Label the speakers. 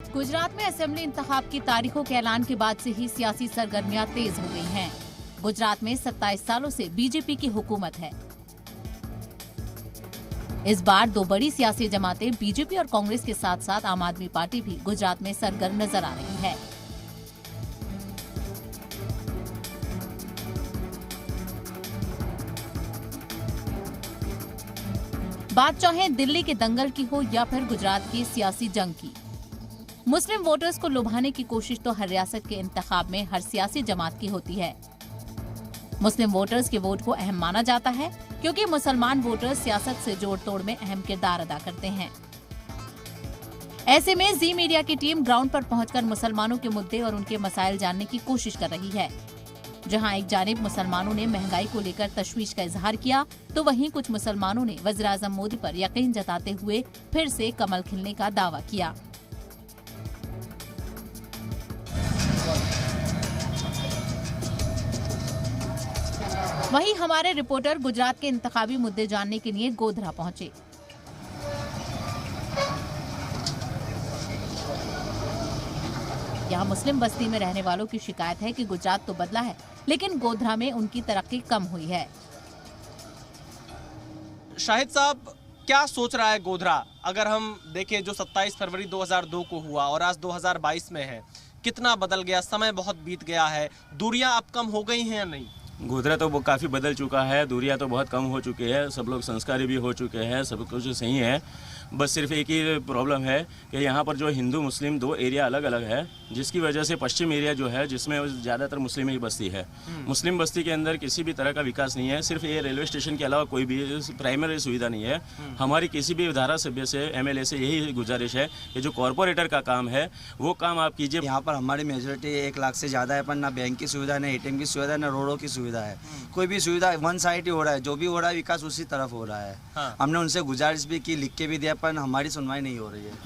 Speaker 1: गुजरात में असेंबली इंतखाब की तारीखों के ऐलान के बाद से ही सियासी सरगर्मियां तेज हो गई हैं। गुजरात में 27 सालों से बीजेपी की हुकूमत है। इस बार दो बड़ी सियासी जमातें बीजेपी और कांग्रेस के साथ साथ आम आदमी पार्टी भी गुजरात में सरगर्म नजर आ रही है। बात चाहे दिल्ली के दंगल की हो या फिर गुजरात की सियासी जंग की, मुस्लिम वोटर्स को लुभाने की कोशिश तो हर रियासत के इंतखाब में हर सियासी जमात की होती है। मुस्लिम वोटर्स के वोट को अहम माना जाता है क्योंकि मुसलमान वोटर्स सियासत से जोड़ तोड़ में अहम किरदार अदा करते हैं। ऐसे में जी मीडिया की टीम ग्राउंड पर पहुंचकर मुसलमानों के मुद्दे और उनके मसाइल जानने की कोशिश कर रही है। जहां एक जानिब मुसलमानों ने महंगाई को लेकर तशवीश का इजहार किया, तो वहीं कुछ मुसलमानों ने वज़ीर-ए-आज़म मोदी पर यकीन जताते हुए फिर से कमल खिलने का दावा किया। वहीं हमारे रिपोर्टर गुजरात के इंतखाबी मुद्दे जानने के लिए गोधरा पहुंचे। यहाँ मुस्लिम बस्ती में रहने वालों की शिकायत है कि गुजरात तो बदला है, लेकिन गोधरा में उनकी तरक्की कम हुई है।
Speaker 2: शाहिद साहब, क्या सोच रहा है गोधरा? अगर हम देखें जो 27 फरवरी 2002 को हुआ और आज 2022 में है, कितना बदल गया, समय बहुत बीत गया है, दूरियां अब कम हो गई हैं या नहीं?
Speaker 3: गोधरा तो वो काफ़ी बदल चुका है, दूरियां तो बहुत कम हो चुकी है, सब लोग संस्कारी भी हो चुके हैं, सब कुछ सही है। बस सिर्फ एक ही प्रॉब्लम है कि यहाँ पर जो हिंदू मुस्लिम दो एरिया अलग अलग है, जिसकी वजह से पश्चिम एरिया जो है जिसमें ज़्यादातर मुस्लिम ही बस्ती है, मुस्लिम बस्ती के अंदर किसी भी तरह का विकास नहीं है। सिर्फ ये रेलवे स्टेशन के अलावा कोई भी प्राइमरी सुविधा नहीं है। हमारी किसी भी धारा सभ्य से MLA से यही गुजारिश है कि जो कॉरपोरेटर का काम है वो काम आप कीजिए।
Speaker 4: यहाँ पर हमारी मेजोरिटी 1 लाख से ज़्यादा है, पर ना बैंक की सुविधा, ना ATM की सुविधा, ना रोडों की सुविधा है। कोई भी सुविधा वन साइड ही हो रहा है, जो भी हो रहा है विकास उसी तरफ हो रहा है। हमने उनसे गुजारिश भी की, लिख के भी दिया, पर हमारी सुनवाई नहीं हो रही है।